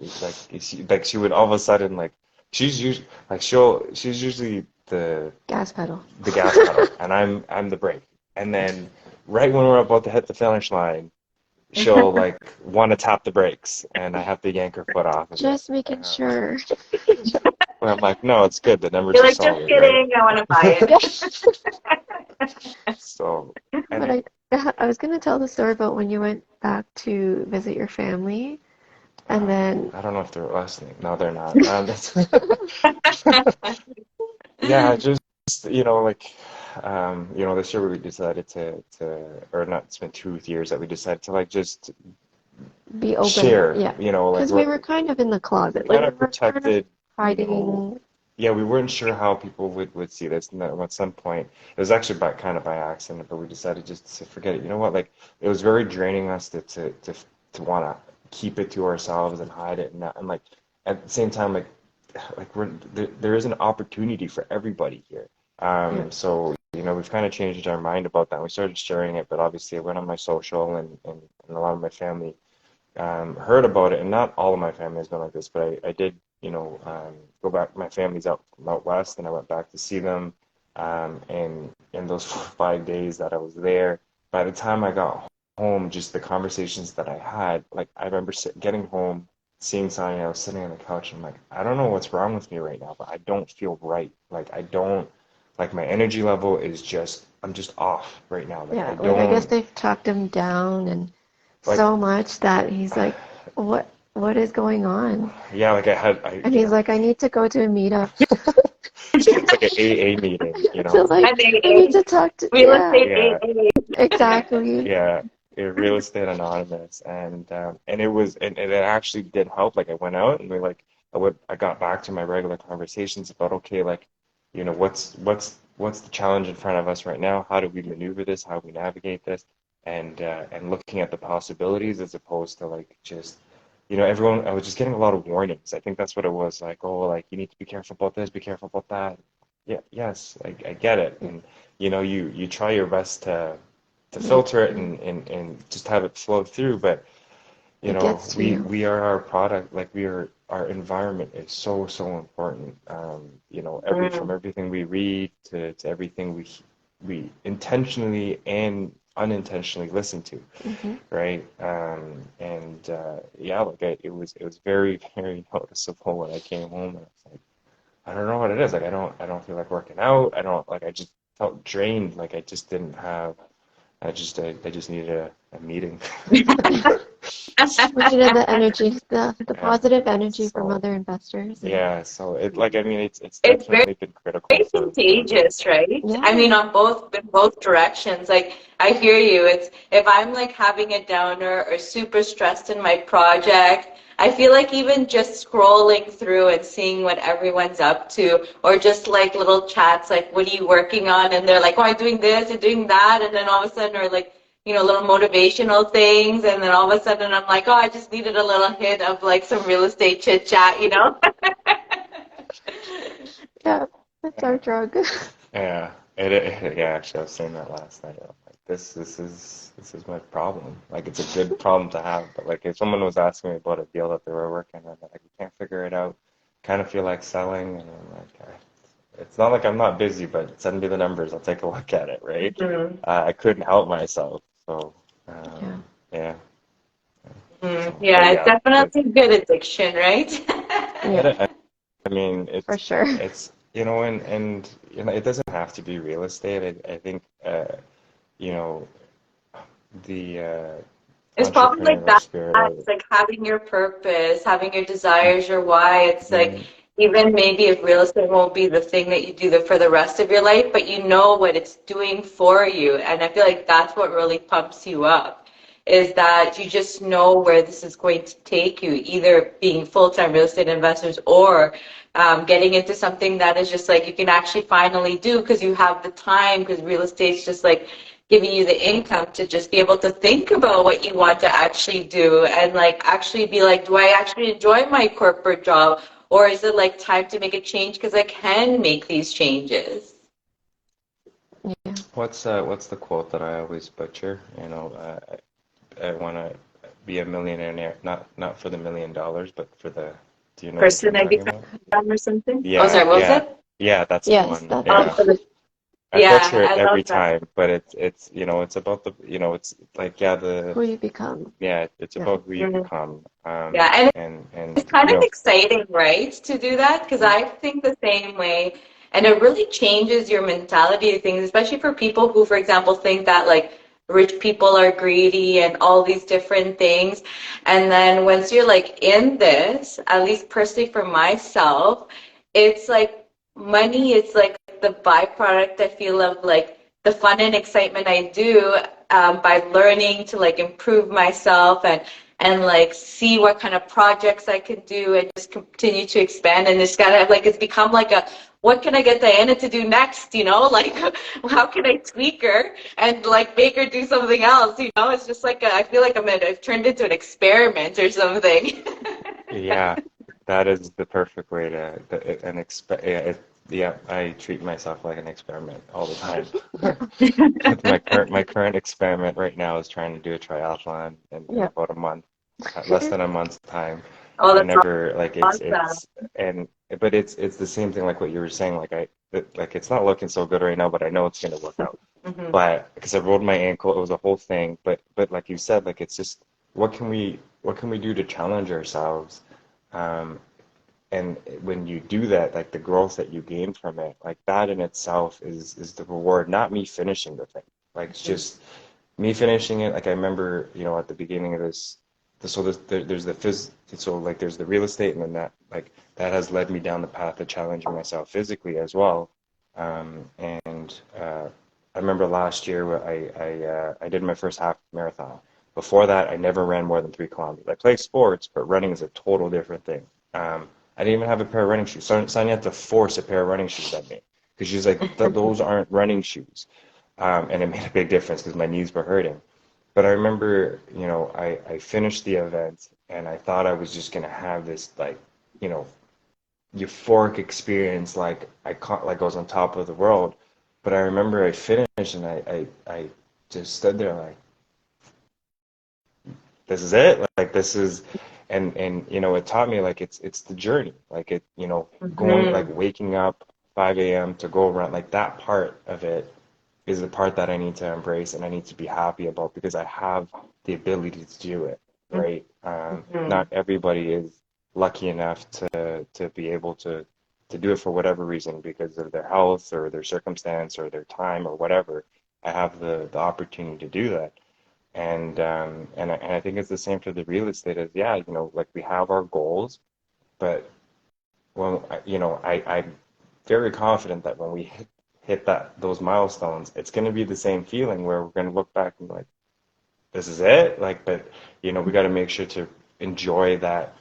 she would all of a sudden like she's usually like she's usually Gas pedal. the gas pedal, and I'm the brake, and then right when we're about to hit the finish line, she'll like want to tap the brakes, and I have to yank her foot off of it. Just making sure. Where I'm like, no, it's good. The numbers You're are like, just solid, right? kidding, I want to buy it. So, and But I was gonna tell the story about when you went back to visit your family, and then I don't know if they're listening. No, they're not. Yeah, just like this year we decided or not. It's been 2 years that we decided to like just be open, share. yeah, Like because we were kind of in the closet, like kind we of were kind of protected. hiding. Yeah, we weren't sure how people would see this, and at some point, it was actually kind of by accident, but we decided just to forget it. You know what? Like it was very draining us to want to keep it to ourselves and hide it, and like at the same time, like there is an opportunity for everybody here. Yeah. So we've kind of changed our mind about that. We started sharing it, but obviously it went on my social, and a lot of my family heard about it, and not all of my family has been like this, but I did, go back. My family's out west, and I went back to see them. And in those 4 or 5 days that I was there, by the time I got home, just the conversations that I had, like I remember getting home, seeing Sonia, I was sitting on the couch, and I'm like, I don't know what's wrong with me right now, but I don't feel right. Like I don't, like my energy level is I'm just off right now. Like Yeah, I like I guess don't, they've talked him down and like, so much that he's like, what is going on? yeah, like And he's like, I need to go to a meetup. it's like an AA meeting, So like, And they I need to talk to, real yeah, estate Yeah, AA. exactly. yeah, real estate anonymous, and it was, and it actually did help. Like I went out and I got back to my regular conversations about okay, like, what's the challenge in front of us right now? How do we maneuver this? How do we navigate this? And looking at the possibilities as opposed to like just, everyone. I was just getting a lot of warnings. I think that's what it was. Like, oh, like you need to be careful about this, be careful about that. Yeah, yes, I get it, and you try your best to Yeah, filter it and just have it flow through. But it gets to you. we are our product. Like our environment is so important. Mm. From everything we read to everything we intentionally and unintentionally listen to, Hmm. right? And yeah, like it was very very noticeable when I came home, and I was like, I don't know what it is. Like I don't feel like working out. I just felt drained. Like I just didn't have. I just needed a meeting. We needed the energy, the Yeah. positive energy from So other investors, and yeah. So it like I mean it's It's very definitely been critical for me. contagious, right? I yeah, mean, in both directions. Like, I hear you. It's if I'm like having a downer or super stressed in my project, I feel like even just scrolling through and seeing what everyone's up to, or just like little chats, like, what are you working on? And they're like, oh, I'm doing this and doing that. And then all of a sudden, or like, little motivational things. And then all of a sudden, I'm like, oh, I just needed a little hit of like some real estate chit chat. yeah, that's our drug. Yeah. Yeah. Actually, I was saying that last night. I'm like this is my problem. Like it's a good problem to have, but like if someone was asking me about a deal that they were working on, like we can't figure it out, kind of feel like selling, and I'm like, it's not like I'm not busy, but send me the numbers. I'll take a look at it, right? Mhm. I couldn't help myself, so Yeah, yeah. So, but Yeah, it's yeah, definitely a good addiction, right? yeah, I mean, for sure. it's and it doesn't have to be real estate. I think you know the It's probably like entrepreneurial that. spirit of It's like having your purpose, having your desires, your why. It's like mm, even maybe if real estate won't be the thing that you do for the rest of your life, but you know what it's doing for you. And I feel like that's what really pumps you up, is that you just know where this is going to take you, either being full-time real estate investors or getting into something that is just like you can actually finally do because you have the time, because real estate's just like giving you the income to just be able to think about what you want to actually do and like actually be like, do I actually enjoy my corporate job? or is it like time to make a change because I can make these changes? Yeah. What's the quote that I always butcher? I want to be a millionaire, not for the $1 million, but for the, do you know which one Person I'm I talking about? become or something? Oh, Yeah, sorry, what was yeah, it? yeah, that's the Yes, one. that's Oh, Yeah. it. I yeah, butcher it I love every that. time, but it's it's about the, it's like, yeah, Who you become. it's Yeah. about who you Mhm. become. Yeah, and And it's kind of exciting, right, to do that? Because mm, I think the same way. And it really changes your mentality of things, especially for people who, for example, think that like rich people are greedy and all these different things. And then once you're like in this, at least personally for myself, it's like money is like the byproduct, I feel, of like the fun and excitement I do by learning to like improve myself and like see what kind of projects I can do and just continue to expand. And it's kind of like it's become like a what can I get Diana to do next? You know, like how can I tweak her and like make her do something else? You know, it's just like I feel like I've turned into an experiment or something. yeah, that is the perfect way to an yeah, I treat myself like an experiment all the time. My current experiment right now is trying to do a triathlon in Yeah. about a month, less than a month's time. Oh, I that's never like awesome. and but it's the same thing like what you were saying. Like it's not looking so good right now, but I know it's gonna work out. Hmm. But because I rolled my ankle, it was a whole thing. But like you said, like it's just what can we do to challenge ourselves? Um, and when you do that, like the growth that you gain from it, like that in itself is the reward, not me finishing the thing. Like it's just me finishing it. Like I remember, at the beginning of this, there's the so like there's the real estate, and then that has led me down the path of challenging myself physically as well. And I remember last year I did my first half marathon. Before that, I never ran more than 3 kilometers. I play sports, but running is a total different thing. I didn't even have a pair of running shoes. Sonia had to force a pair of running shoes at me because she's like, those aren't running shoes. And it made a big difference because my knees were hurting. But I remember, I finished the event and I thought I was just gonna have this like, you know, euphoric experience, like I was on top of the world. But I remember I finished and I just stood there like, this is it. Like this is, and it taught me like it's the journey. Like going like Hmm. waking up 5 a.m. to go around, like that part of it is the part that I need to embrace and I need to be happy about because I have the ability to do it, right? Hmm. Not everybody is lucky enough to be able to do it for whatever reason because of their health or their circumstance or their time or whatever. I have the opportunity to do that. And I think it's the same for the real estate as, yeah, like we have our goals, but I'm very confident that when we hit those milestones, it's going to be the same feeling where we're going to look back and be like, this is it. Like, but we got to make sure to enjoy that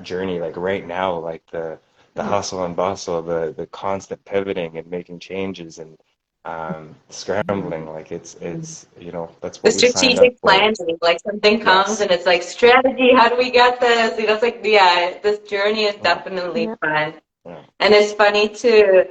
journey. Like right now, like the Yeah. hustle and bustle, the constant pivoting and making changes and scrambling. Like it's that's The what we signed up strategic for. planning, like something comes Yes. and it's like strategy, how do we get this? It's like, yeah, this journey is Yeah. definitely Yeah. fun. Yeah. And it's funny to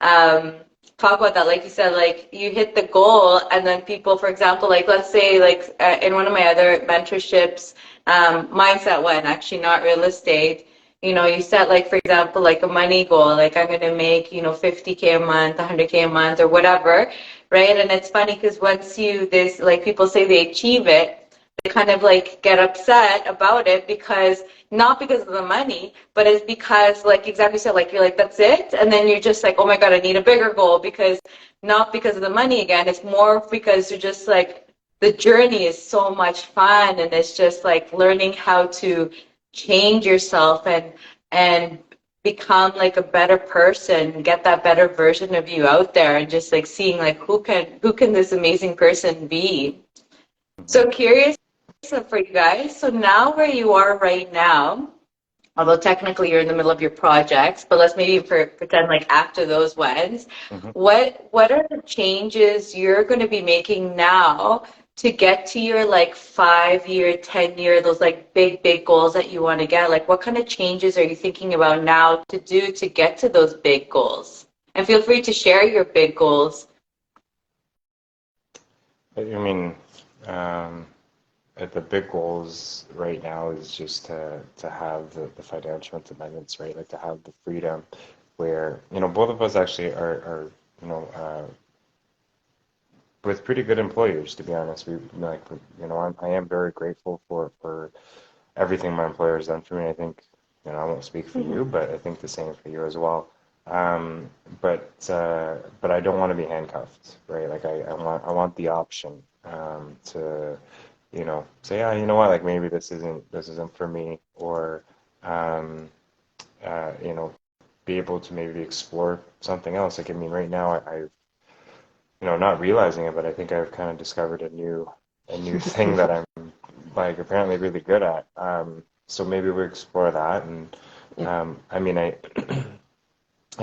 um, talk about that. Like you said, like you hit the goal, and then people, for example, like let's say, like in one of my other mentorships, mindset one, actually not real estate. You set like, for example, like a money goal, like I'm going to make, 50K a month, 100K a month, or whatever, right? And it's funny because once like people say they achieve it, they kind of like get upset about it because not because of the money, but it's because like exactly so like you're like that's it, and then you're just like, oh my god, I need a bigger goal because not because of the money again, it's more because you're just like the journey is so much fun and it's just like learning how to change yourself and become like a better person, get that better version of you out there and just like seeing like who can this amazing person be. Hmm. So curious for you guys. So now where you are right now, although technically you're in the middle of your projects, but let's maybe pretend like after those ones, Hmm. what are the changes you're going to be making now to get to your like 5-year, 10-year, those like big goals that you want to get? Like what kind of changes are you thinking about now to do to get to those big goals? And feel free to share your big goals. I mean, um, the big goals right now is just to have the financial independence, right? Like to have the freedom where, both of us actually are with pretty good employers, to be honest. I am very grateful for everything my employer has done for me. I think, I won't speak for Mhm. you, but I think the same for you as well. Um, but I don't want to be handcuffed, right? Like I want the option to, say, yeah, you know what, like maybe this isn't for me, or um, you know, be able to maybe explore something else. Like I mean, right now I've not realizing it, but I think I've kind of discovered a new thing that I'm like apparently really good at. So maybe we explore that, and Yeah. I mean, I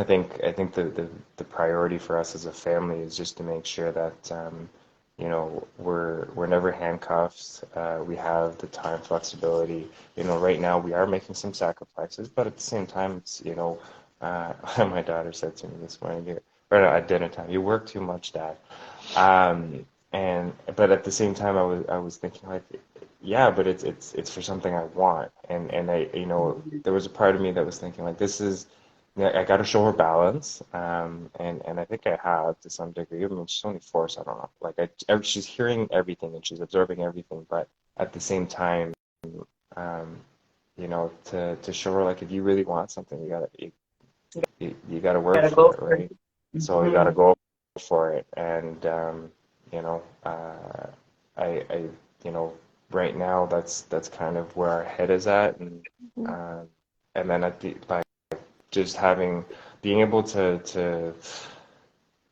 think the priority for us as a family is just to make sure that we're never handcuffed. We have the time flexibility. Right now we are making some sacrifices, but at the same time, my daughter said to me this morning, or no, at dinner time, you work too much, Dad. But at the same time, I was thinking like, yeah, but it's for something I want, and there was a part of me that was thinking like, this is, yeah, I got to show her balance, and I think I have to some degree. I mean, she's only 4, so I don't know. Like, she's hearing everything and she's absorbing everything, but at the same time, um, to show her like, if you really want something, you gotta work Gotta for go it, for it. right? So you gotta go for it, and you know, uh, I right now that's kind of where our head is at, Mhm. um, and then by just being able to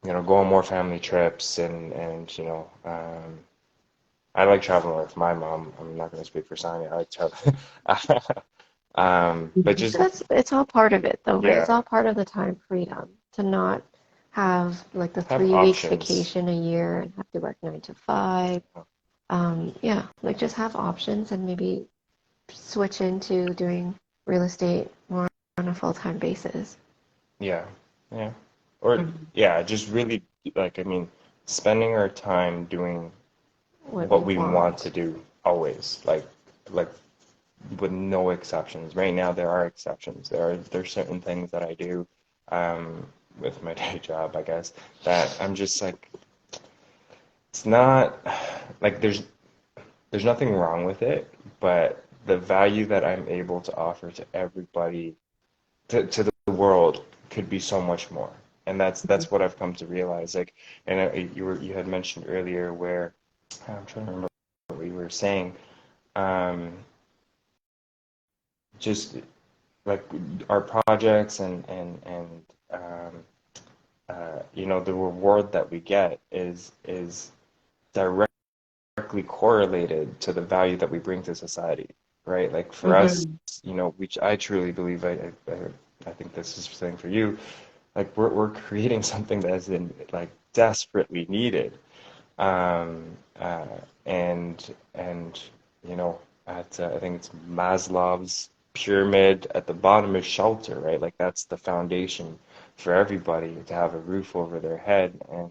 go on more family trips, and I like traveling with my mom. I'm not going to speak for Sonia. I like traveling. But just, It's all part of it though, right? It's yeah, all part of the time freedom to not have like the have 3 weeks options. vacation a year and have to work 9 to 5. Yeah, like just have options and maybe switch into doing real estate more on a full-time basis. Yeah, yeah. Or yeah, just really, like, I mean, spending our time doing What we what we want to want. do always, like with no exceptions. Right now there are exceptions. There's certain things that I do with my day job, I guess, that I'm just like, it's not like there's nothing wrong with it, but the value that I'm able to offer to everybody, to the world, could be so much more. And that's what I've come to realize. Like, and you had mentioned earlier where, I'm trying to remember what we were saying. Um, just like our projects, and the reward that we get is directly correlated to the value that we bring to society, right? Like for us, Mm-hmm. which I truly believe, I think this is the same for you. Like we're creating something that is in like desperately needed, um, uh, and you know, at I think it's Maslow's pyramid. At the bottom is shelter, right? Like that's the foundation for everybody to have a roof over their head, and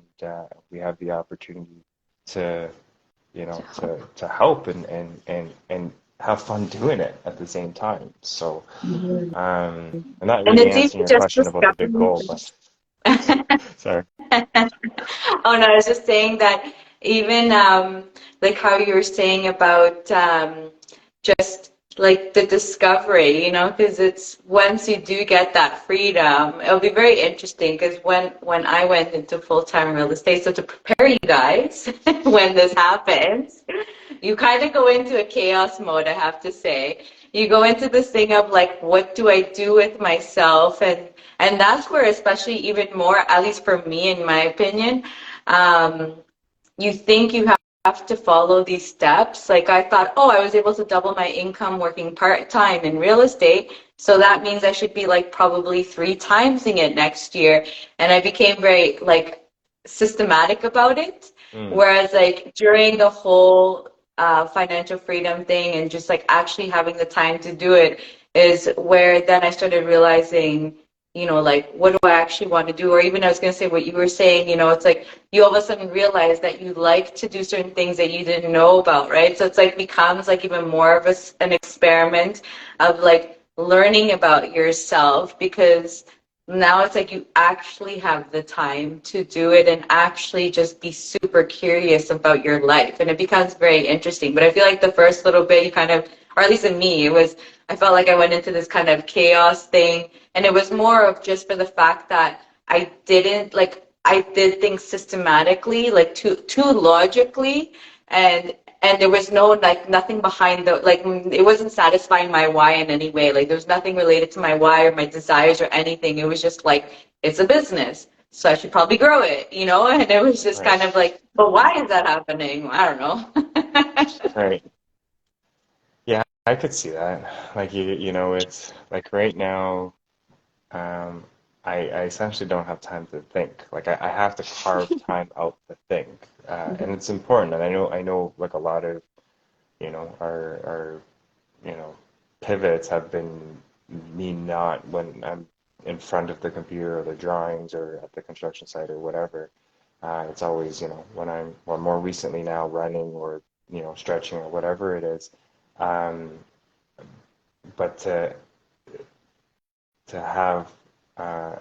we have the opportunity to To to help. help, and have fun doing it at the same time. So I'm not And really it's even answering your just question about the big discovering. goal, but sorry. Oh no, I was just saying that even like how you were saying about just like the discovery, because it's once you do get that freedom, it'll be very interesting because when I went into full-time real estate, so to prepare you guys when this happens, you kind of go into a chaos mode, I have to say. You go into this thing of like, what do I do with myself? And that's where, especially even more, at least for me, in my opinion, um, you think you have to follow these steps. Like I thought, oh, I was able to double my income working part-time in real estate. So that means I should be like probably 3 timesing it next year. And I became very like systematic about it. Mm. Whereas like during the whole financial freedom thing and just like actually having the time to do it is where then I started realizing, like what do I actually want to do? Or even I was going to say what you were saying, it's like you all of a sudden realize that you like to do certain things that you didn't know about, right? So it's like becomes like even more of an experiment of like learning about yourself, because now it's like you actually have the time to do it and actually just be super curious about your life. And it becomes very interesting. But I feel like the first little bit, you kind of, or at least in me, I felt like I went into this kind of chaos thing. And it was more of just for the fact that I did things systematically, like too logically. And there was no like nothing behind the like it wasn't satisfying my why in any way. Like there was nothing related to my why or my desires or anything. It was just like it's a business, so I should probably grow it, And it was just Right. kind of like, but why is that happening? I don't know. Right. Yeah, I could see that. Like it's like right now, um, I essentially don't have time to think. Like I have to carve time out to think, and it's important. And I know, like a lot of our pivots have been me not when I'm in front of the computer or the drawings or at the construction site or whatever. It's always, well, more recently now running or, stretching or whatever it is. Um, but to have,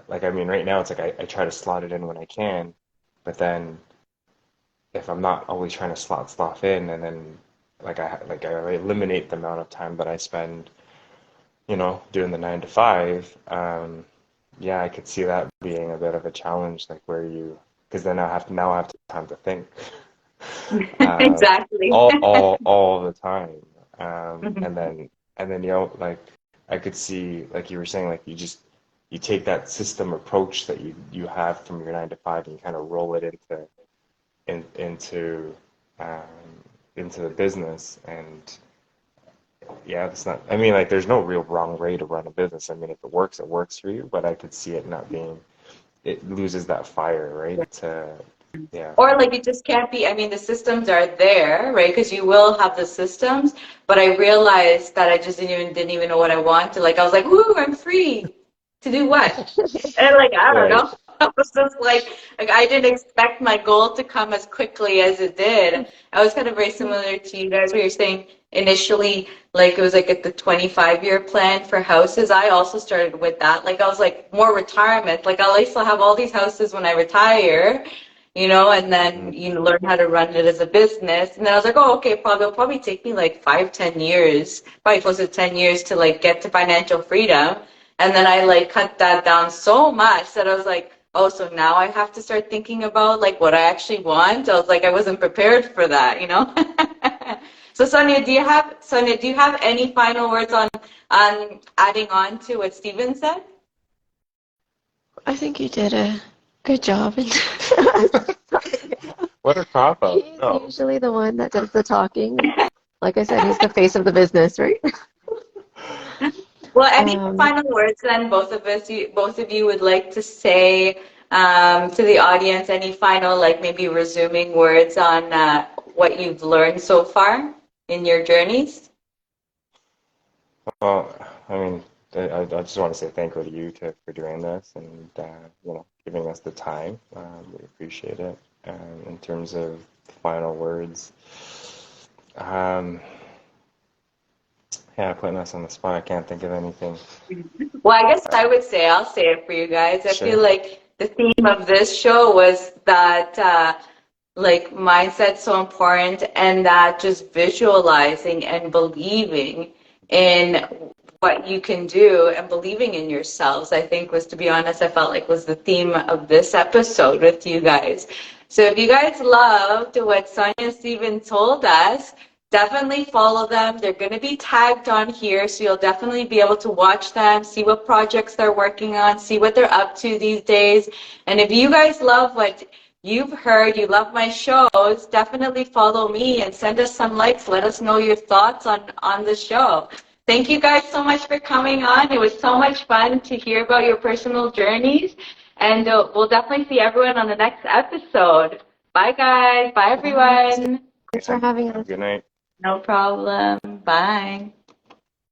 like, I mean, right now it's like I try to slot it in when I can, but then if I'm not always trying to slot stuff in, and then I eliminate the amount of time that I spend doing the 9 to 5, yeah, I could see that being a bit of a challenge, like because then I have time to think, uh, Exactly. all the time, and then like I could see, like you were saying, like you take that system approach that you have from your 9 to 5 and you kind of roll it in, um, into the business. And yeah, it's not, I mean, like, there's no real wrong way to run a business. I mean, if it works for you, but I could see it not being, it loses that fire, right? Yeah. Or like it just can't be, I mean, the systems are there, right? Because you will have the systems, but I realized that I just didn't even know what I wanted. Like I was like, "Woo, I'm free to do what?" And like I don't Right. know. I was just like I didn't expect my goal to come as quickly as it did. I was kind of very similar to you guys where you're saying initially like it was like at the 25-year plan for houses. I also started with that. Like I was like more retirement. Like I'll at least have all these houses when I retire, and then Mm. learn how to run it as a business. And then I was like, oh, okay, it'll probably take me like 5, 10 years, probably close to 10 years to like get to financial freedom. And then I like cut that down so much that I was like, oh, so now I have to start thinking about like what I actually want. I was like, I wasn't prepared for that. So Sonia, do you have any final words on adding on to what Steven said? I think you did a good job. What a cop out. He's No. usually the one that does the talking. Like I said, he's the face of the business, right? Well, any Um, final words then both of you would like to say to the audience? Any final, like maybe resuming words on what you've learned so far in your journeys? Well, I mean, I just want to say thank you to you for doing this and giving us the time. We appreciate it. In terms of final words, um, yeah, putting us on the spot, I can't think of anything. Well, I guess Uh, I'll say it for you guys. I feel sure. like the theme of this show was that like mindset's so important, and that just visualizing and believing in what you can do and believing in yourselves, I think was, to be honest, I felt like was the theme of this episode with you guys. So if you guys loved what Sonia and Steven told us, definitely follow them. They're going to be tagged on here, so you'll definitely be able to watch them, see what projects they're working on, see what they're up to these days. And if you guys love what you've heard, you love my shows, definitely follow me and send us some likes. Let us know your thoughts on the show. Thank you guys so much for coming on. It was so much fun to hear about your personal journeys. And we'll definitely see everyone on the next episode. Bye, guys. Bye, everyone. Thanks for having us. Good night. No problem. Bye.